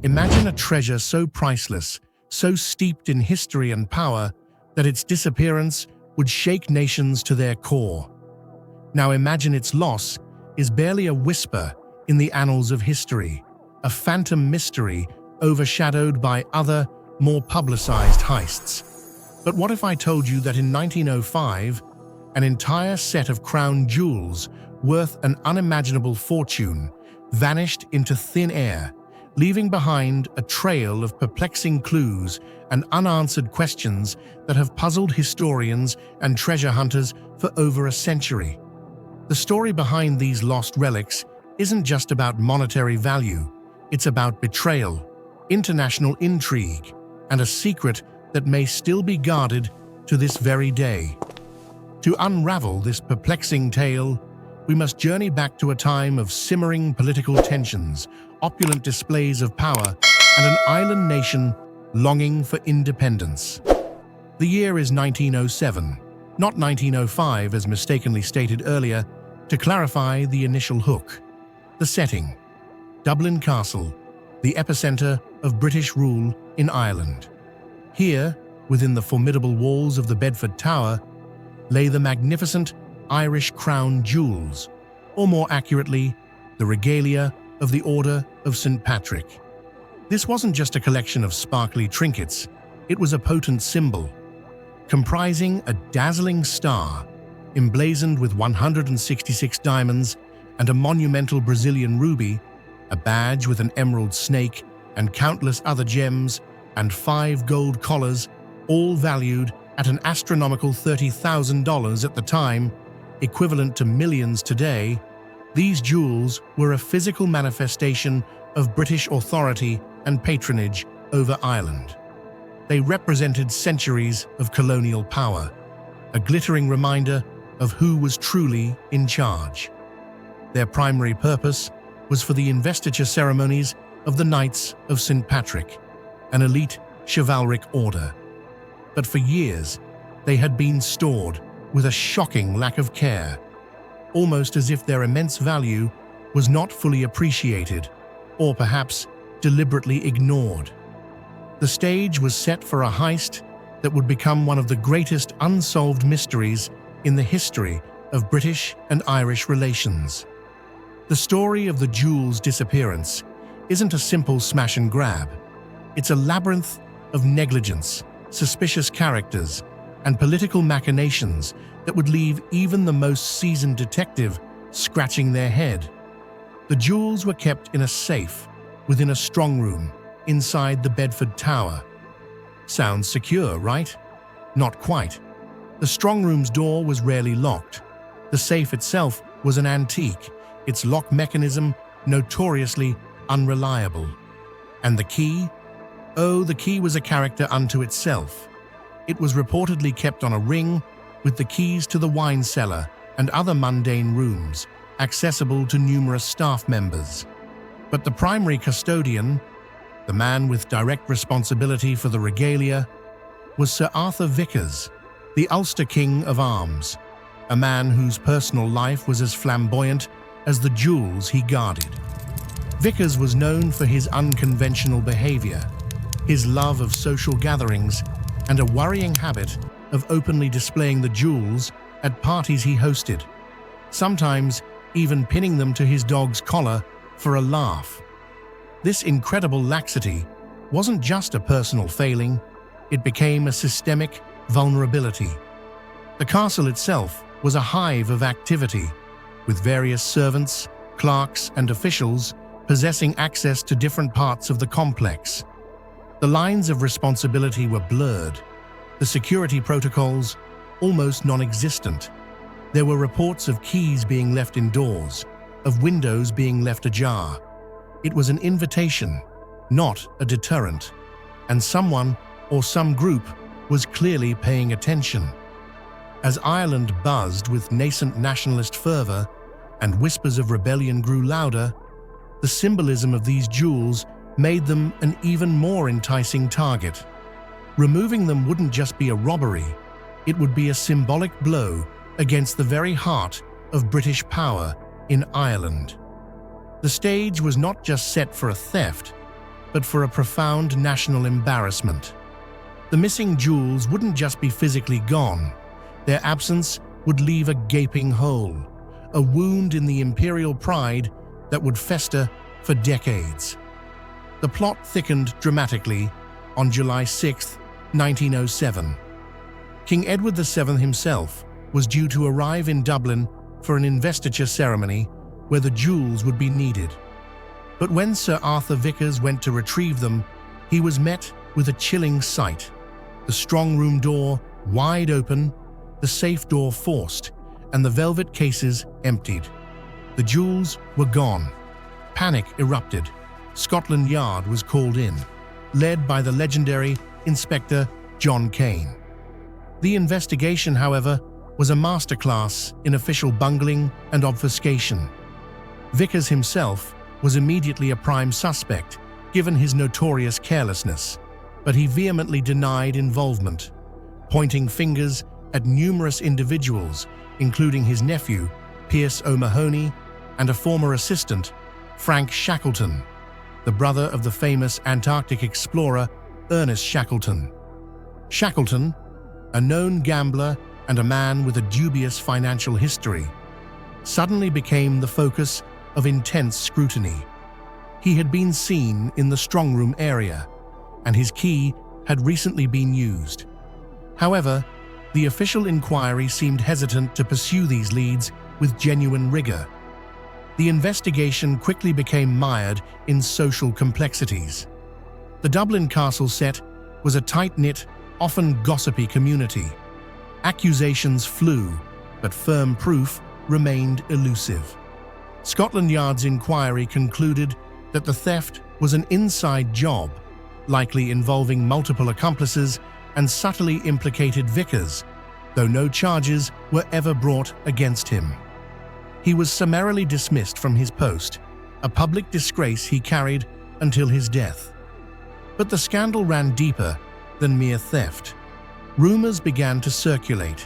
Imagine a treasure so priceless, so steeped in history and power, that its disappearance would shake nations to their core. Now imagine its loss is barely a whisper in the annals of history, a phantom mystery overshadowed by other, more publicized heists. But what if I told you that in 1905, an entire set of crown jewels worth an unimaginable fortune vanished into thin air, leaving behind a trail of perplexing clues and unanswered questions that have puzzled historians and treasure hunters for over a century? The story behind these lost relics isn't just about monetary value, it's about betrayal, international intrigue, and a secret that may still be guarded to this very day. To unravel this perplexing tale, we must journey back to a time of simmering political tensions, opulent displays of power, and an island nation longing for independence. The year is 1907, not 1905 as mistakenly stated earlier, to clarify the initial hook. The setting: Dublin Castle, the epicenter of British rule in Ireland. Here, within the formidable walls of the Bedford Tower, lay the magnificent Irish crown jewels, or more accurately, the regalia of the Order of St. Patrick. This wasn't just a collection of sparkly trinkets, it was a potent symbol, comprising a dazzling star emblazoned with 166 diamonds and a monumental Brazilian ruby, a badge with an emerald snake and countless other gems, and 5 gold collars, all valued at an astronomical $30,000 at the time, equivalent to millions today. These jewels were a physical manifestation of British authority and patronage over Ireland. They represented centuries of colonial power, a glittering reminder of who was truly in charge. Their primary purpose was for the investiture ceremonies of the Knights of St. Patrick, an elite chivalric order. But for years, they had been stored with a shocking lack of care, almost as if their immense value was not fully appreciated, or perhaps deliberately ignored. The stage was set for a heist that would become one of the greatest unsolved mysteries in the history of British and Irish relations. The story of the jewels' disappearance isn't a simple smash and grab. It's a labyrinth of negligence, suspicious characters, and political machinations that would leave even the most seasoned detective scratching their head. The jewels were kept in a safe within a strongroom inside the Bedford Tower. Sounds secure, right? Not quite. The strongroom's door was rarely locked. The safe itself was an antique, its lock mechanism notoriously unreliable. And the key? Oh, the key was a character unto itself. It was reportedly kept on a ring, with the keys to the wine cellar and other mundane rooms, accessible to numerous staff members. But the primary custodian, the man with direct responsibility for the regalia, was Sir Arthur Vickers, the Ulster King of Arms, a man whose personal life was as flamboyant as the jewels he guarded. Vickers was known for his unconventional behavior, his love of social gatherings, and a worrying habit of openly displaying the jewels at parties he hosted, sometimes even pinning them to his dog's collar for a laugh. This incredible laxity wasn't just a personal failing, it became a systemic vulnerability. The castle itself was a hive of activity, with various servants, clerks, and officials possessing access to different parts of the complex. The lines of responsibility were blurred, the security protocols almost non-existent. There were reports of keys being left indoors, of windows being left ajar. It was an invitation, not a deterrent, and someone or some group was clearly paying attention. As Ireland buzzed with nascent nationalist fervor and whispers of rebellion grew louder, the symbolism of these jewels made them an even more enticing target. Removing them wouldn't just be a robbery, it would be a symbolic blow against the very heart of British power in Ireland. The stage was not just set for a theft, but for a profound national embarrassment. The missing jewels wouldn't just be physically gone. Their absence would leave a gaping hole, a wound in the imperial pride that would fester for decades. The plot thickened dramatically on July 6, 1907. King Edward VII himself was due to arrive in Dublin for an investiture ceremony where the jewels would be needed. But when Sir Arthur Vickers went to retrieve them, he was met with a chilling sight. The strong room door wide open, the safe door forced, and the velvet cases emptied. The jewels were gone. Panic erupted. Scotland Yard was called in, led by the legendary Inspector John Kane. The investigation, however, was a masterclass in official bungling and obfuscation. Vickers himself was immediately a prime suspect, given his notorious carelessness, but he vehemently denied involvement, pointing fingers at numerous individuals, including his nephew, Pierce O'Mahony, and a former assistant, Frank Shackleton, the brother of the famous Antarctic explorer Ernest Shackleton. Shackleton, a known gambler and a man with a dubious financial history, suddenly became the focus of intense scrutiny. He had been seen in the strongroom area, and his key had recently been used. However, the official inquiry seemed hesitant to pursue these leads with genuine rigor. The investigation quickly became mired in social complexities. The Dublin castle set was a tight-knit, often gossipy community. Accusations flew, but firm proof remained elusive. Scotland Yard's inquiry concluded that the theft was an inside job, likely involving multiple accomplices and subtly implicated Vickers, though no charges were ever brought against him. He was summarily dismissed from his post, a public disgrace he carried until his death. But the scandal ran deeper than mere theft. Rumors began to circulate.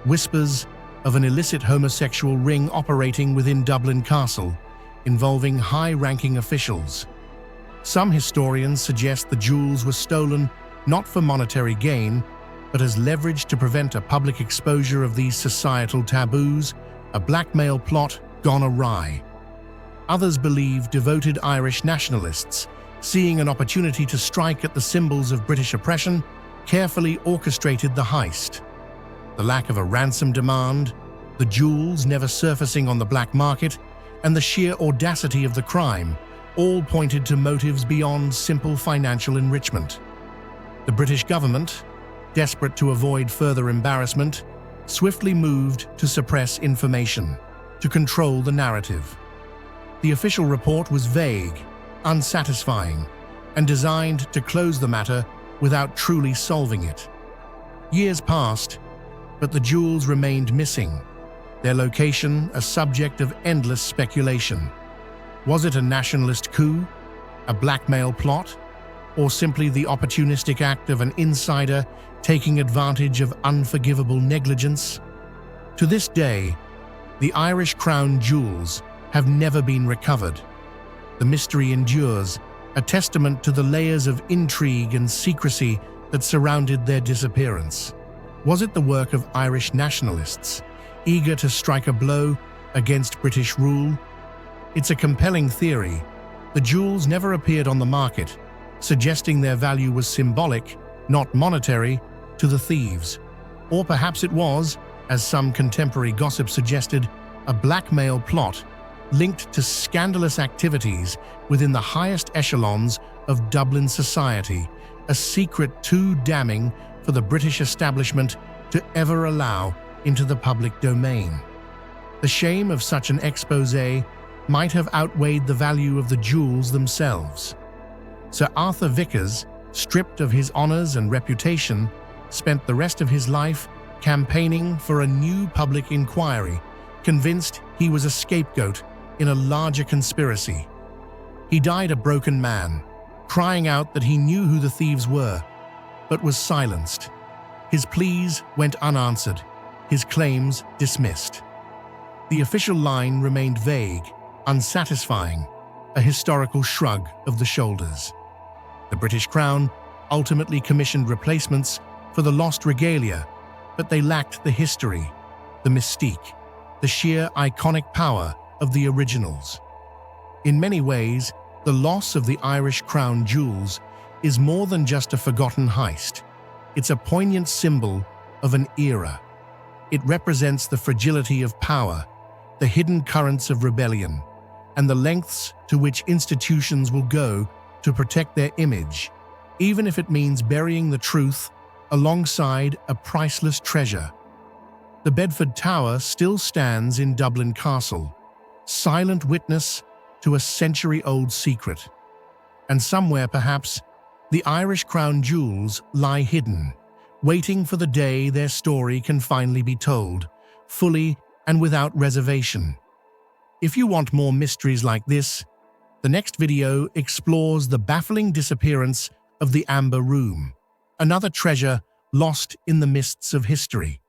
Whispers of an illicit homosexual ring operating within Dublin Castle, involving high-ranking officials. Some historians suggest the jewels were stolen not for monetary gain, but as leverage to prevent a public exposure of these societal taboos, a blackmail plot gone awry. Others believe devoted Irish nationalists, seeing an opportunity to strike at the symbols of British oppression, carefully orchestrated the heist. The lack of a ransom demand, the jewels never surfacing on the black market, and the sheer audacity of the crime all pointed to motives beyond simple financial enrichment. The British government, desperate to avoid further embarrassment, swiftly moved to suppress information, to control the narrative. The official report was vague, unsatisfying, and designed to close the matter without truly solving it. Years passed, but the jewels remained missing, their location a subject of endless speculation. Was it a nationalist coup, a blackmail plot, or simply the opportunistic act of an insider taking advantage of unforgivable negligence? To this day, the Irish crown jewels have never been recovered. The mystery endures, a testament to the layers of intrigue and secrecy that surrounded their disappearance. Was it the work of Irish nationalists, eager to strike a blow against British rule? It's a compelling theory. The jewels never appeared on the market, suggesting their value was symbolic, not monetary, to the thieves. Or perhaps it was, as some contemporary gossip suggested, a blackmail plot linked to scandalous activities within the highest echelons of Dublin society, a secret too damning for the British establishment to ever allow into the public domain. The shame of such an exposé might have outweighed the value of the jewels themselves. Sir Arthur Vickers, stripped of his honors and reputation, spent the rest of his life campaigning for a new public inquiry, convinced he was a scapegoat in a larger conspiracy. He died a broken man, crying out that he knew who the thieves were, but was silenced. His pleas went unanswered, his claims dismissed. The official line remained vague, unsatisfying, a historical shrug of the shoulders. The British Crown ultimately commissioned replacements for the lost regalia, but they lacked the history, the mystique, the sheer iconic power of the originals. In many ways, the loss of the Irish crown jewels is more than just a forgotten heist. It's a poignant symbol of an era. It represents the fragility of power, the hidden currents of rebellion, and the lengths to which institutions will go to protect their image, even if it means burying the truth alongside a priceless treasure. The Bedford Tower still stands in Dublin Castle, silent witness to a century-old secret. And somewhere, perhaps, the Irish crown jewels lie hidden, waiting for the day their story can finally be told, fully and without reservation. If you want more mysteries like this, the next video explores the baffling disappearance of the Amber Room, another treasure lost in the mists of history.